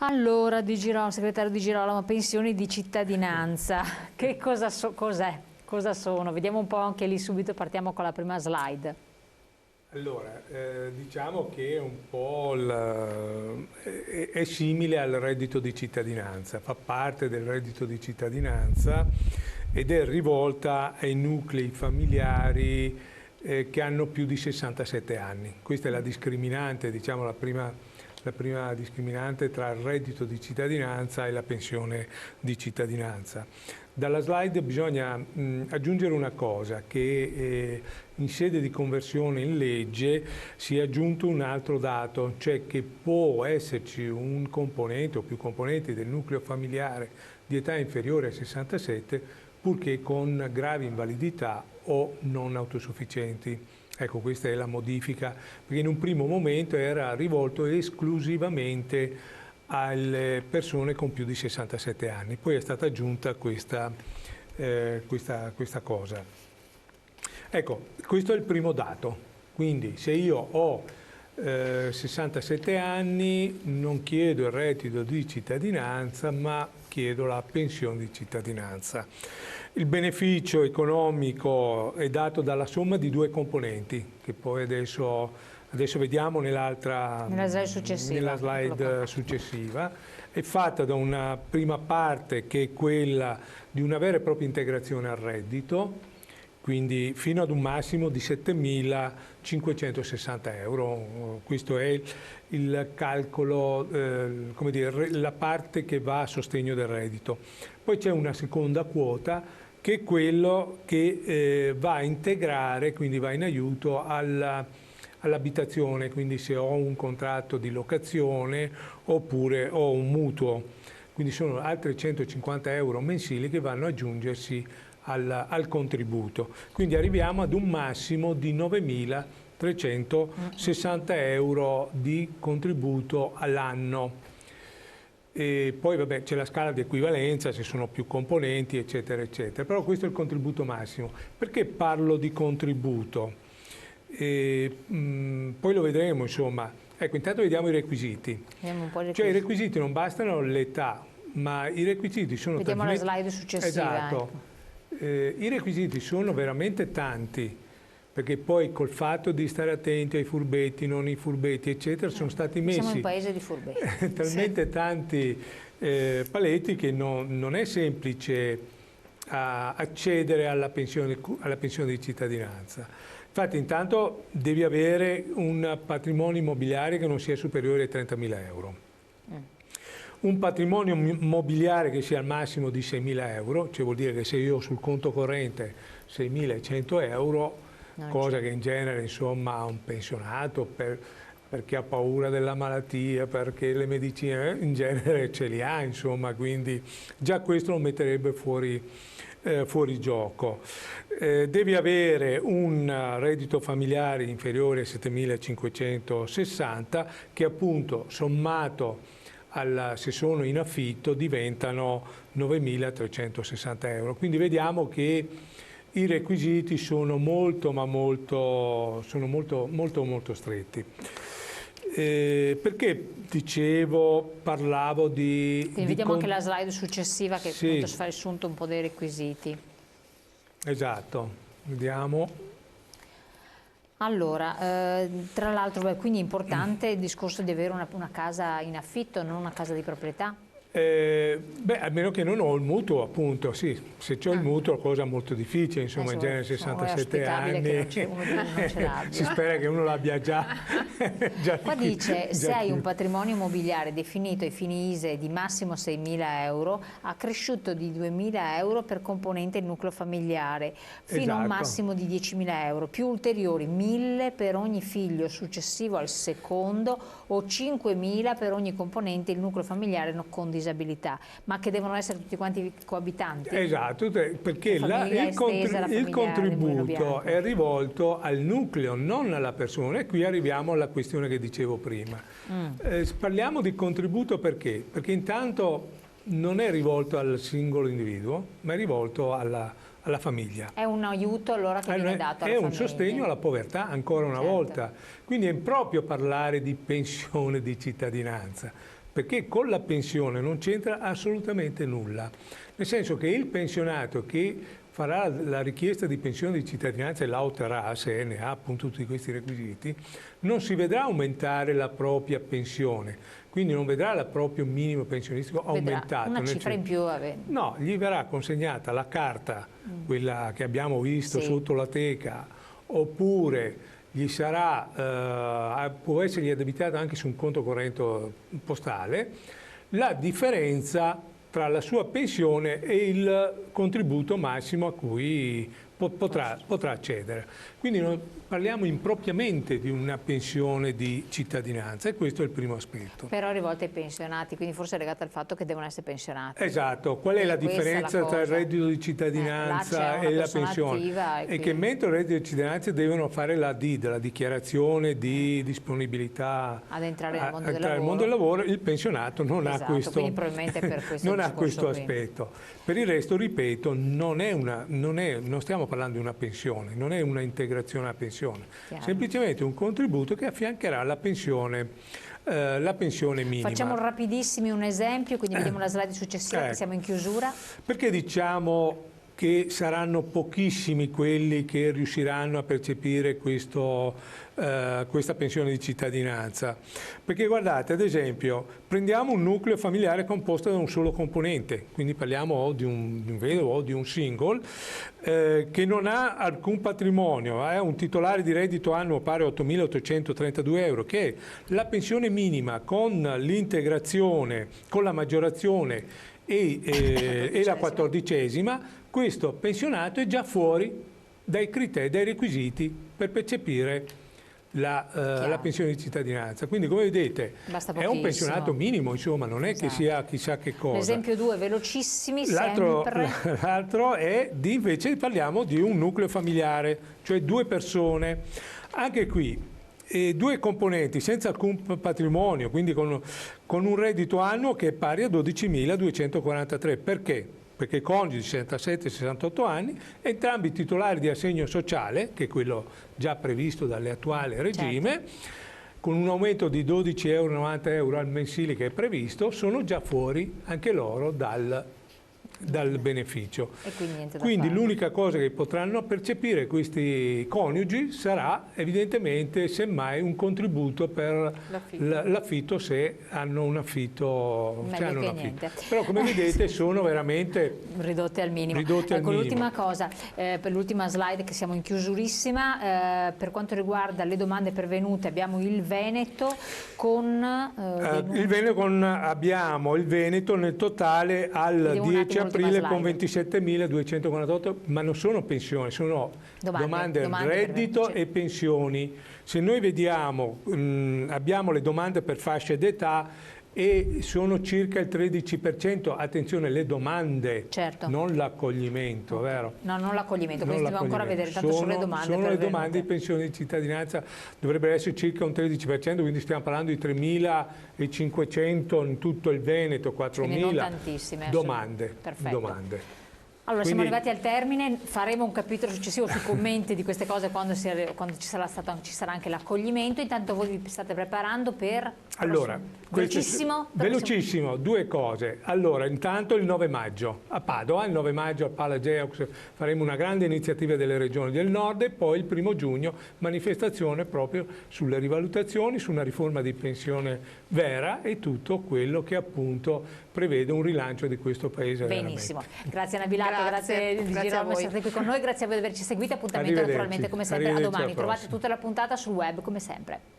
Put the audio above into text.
Allora, Di Girolamo, segretario Di Girolamo, pensioni di cittadinanza, che cosa cos'è? Cosa sono? Vediamo un po' anche lì subito, partiamo con la prima slide. Allora, diciamo che è un po' è simile al reddito di cittadinanza, fa parte del reddito di cittadinanza ed è rivolta ai nuclei familiari che hanno più di 67 anni. Questa è la discriminante, diciamo la prima discriminante tra il reddito di cittadinanza e la pensione di cittadinanza. Dalla slide bisogna aggiungere una cosa, che in sede di conversione in legge si è aggiunto un altro dato, cioè che può esserci un componente o più componenti del nucleo familiare di età inferiore a 67 purché con gravi invalidità o non autosufficienti. Ecco, questa è la modifica, perché in un primo momento era rivolto esclusivamente alle persone con più di 67 anni. Poi è stata aggiunta questa cosa. Ecco, questo è il primo dato. Quindi se io ho 67 anni non chiedo il reddito di cittadinanza, ma chiedo la pensione di cittadinanza. Il beneficio economico è dato dalla somma di due componenti, che poi adesso vediamo nella slide successiva. È fatta da una prima parte che è quella di una vera e propria integrazione al reddito, quindi fino ad un massimo di 7.560 euro. Questo è il calcolo, come dire, la parte che va a sostegno del reddito. Poi c'è una seconda quota che è quello che va a integrare, quindi va in aiuto all'abitazione, quindi se ho un contratto di locazione oppure ho un mutuo. Quindi sono altri 150 euro mensili che vanno ad aggiungersi al contributo. Quindi arriviamo ad un massimo di 9.360 euro di contributo all'anno. E poi vabbè, c'è la scala di equivalenza, se sono più componenti, eccetera, eccetera. Però questo è il contributo massimo. Perché parlo di contributo? Poi lo vedremo, insomma. Ecco, intanto vediamo i requisiti. Vediamo un po' i Cioè i requisiti. requisiti non bastano l'età, ma i requisiti sono Vediamo la slide successiva. Esatto. I requisiti sono veramente tanti, perché poi col fatto di stare attenti ai furbetti, non ai furbetti, eccetera, sono stati messi Siamo un paese di furbetti. talmente tanti paletti che non è semplice accedere alla pensione di cittadinanza. Infatti intanto devi avere un patrimonio immobiliare che non sia superiore ai 30.000 euro. Un patrimonio immobiliare che sia al massimo di 6.000 euro, cioè vuol dire che se io ho sul conto corrente 6.100 euro, cosa che in genere insomma un pensionato perché ha paura della malattia, perché le medicine in genere ce li ha, insomma, quindi già questo lo metterebbe fuori gioco. Devi avere un reddito familiare inferiore a 7.560 che appunto sommato se sono in affitto diventano 9.360 euro. Quindi vediamo che i requisiti sono molto stretti. Perché parlavo di... Quindi vediamo anche la slide successiva che sì, fa il sunto un po' dei requisiti. Esatto, vediamo. Allora, tra l'altro, quindi è importante il discorso di avere una casa in affitto, non una casa di proprietà? A meno che non ho il mutuo, appunto, sì, se ho il mutuo è cosa molto difficile, insomma, in genere 67 anni, si spera che uno l'abbia già. Qua dice, se hai un patrimonio immobiliare definito ai fini ISEE di massimo 6.000 euro, accresciuto di 2.000 euro per componente il nucleo familiare, fino a un massimo di 10.000 euro, più ulteriori 1.000 per ogni figlio successivo al secondo o 5.000 per ogni componente il nucleo familiare con disabilità, ma che devono essere tutti quanti coabitanti. Esatto, perché il contributo è rivolto al nucleo, non alla persona, e qui arriviamo alla questione che dicevo prima. Parliamo di contributo perché? Perché intanto non è rivolto al singolo individuo, ma è rivolto alla famiglia. È un aiuto allora che viene dato alla famiglia. È un sostegno alla povertà, ancora una volta. Quindi è proprio parlare di pensione di cittadinanza, perché con la pensione non c'entra assolutamente nulla, nel senso che il pensionato che farà la richiesta di pensione di cittadinanza e la otterrà, se ne ha appunto tutti questi requisiti, non si vedrà aumentare la propria pensione, quindi non vedrà il proprio minimo pensionistico aumentato. Una cifra in più. No, gli verrà consegnata la carta, quella che abbiamo visto sotto la teca, oppure gli sarà, può essergli addebitata anche su un conto corrente postale, la differenza tra la sua pensione e il contributo massimo a cui potrà accedere. Quindi noi parliamo impropriamente di una pensione di cittadinanza e questo è il primo aspetto. Però rivolta ai pensionati, quindi forse è legata al fatto che devono essere pensionati. Esatto, qual è la differenza tra il reddito di cittadinanza e la pensione? È che mentre il reddito di cittadinanza devono fare la DID, la dichiarazione di disponibilità ad entrare nel mondo del lavoro, il pensionato non ha questo, quindi probabilmente per questo non ha questo aspetto. Per il resto, ripeto, non stiamo parlando di una pensione, non è una integrazione alla pensione, semplicemente un contributo che affiancherà la pensione minima. Facciamo rapidissimi un esempio, quindi vediamo la slide successiva, che siamo in chiusura. Perché diciamo che saranno pochissimi quelli che riusciranno a percepire questa pensione di cittadinanza? Perché guardate, ad esempio, prendiamo un nucleo familiare composto da un solo componente, quindi parliamo o di un vedovo o di un single, che non ha alcun patrimonio, è un titolare di reddito annuo pari a 8.832 euro, che è la pensione minima con l'integrazione, con la maggiorazione e la 14ª, questo pensionato è già fuori dai criteri, dai requisiti per percepire la pensione di cittadinanza. Quindi, come vedete, è un pensionato minimo, insomma, non è che sia chissà che cosa. L'esempio 2, velocissimi, l'altro è invece parliamo di un nucleo familiare, cioè 2 persone. Anche qui, 2 componenti senza alcun patrimonio, quindi con un reddito annuo che è pari a 12.243. Perché? Perché coniugi 67 e 68 anni, entrambi titolari di assegno sociale, che è quello già previsto dall'attuale regime, con un aumento di 12,90 euro al mensile che è previsto, sono già fuori anche loro dal beneficio. E quindi l'unica cosa che potranno percepire questi coniugi sarà evidentemente semmai un contributo per l'affitto, se hanno un affitto. Però come vedete sono veramente ridotte al minimo. Ecco, l'ultima cosa, per l'ultima slide, che siamo in chiusurissima, per quanto riguarda le domande pervenute abbiamo il Veneto con abbiamo il Veneto nel totale al 10 aprile con 27.248, ma non sono pensioni, sono domande reddito e pensioni. Se noi vediamo, abbiamo le domande per fasce d'età e sono circa il 13%, attenzione, le domande, non l'accoglimento, vero? No, non l'accoglimento, questo dobbiamo ancora vedere, tanto sono le domande. Sono le domande di pensione di cittadinanza, dovrebbero essere circa un 13%, quindi stiamo parlando di 3.500 in tutto il Veneto, 4.000 domande. Allora, siamo arrivati al termine, faremo un capitolo successivo sui commenti di queste cose quando ci sarà anche l'accoglimento. Intanto voi vi state preparando per... Allora, velocissimo, 2 cose. Allora, intanto il 9 maggio a Padova, il 9 maggio al Palageux faremo una grande iniziativa delle regioni del nord e poi il 1° giugno manifestazione proprio sulle rivalutazioni, su una riforma di pensione vera e tutto quello che appunto prevede un rilancio di questo paese. Benissimo, grazie Nabilato, grazie di Girolamo per essere qui con noi, grazie a voi di averci seguito, appuntamento naturalmente come sempre a domani, trovate tutta la puntata sul web come sempre.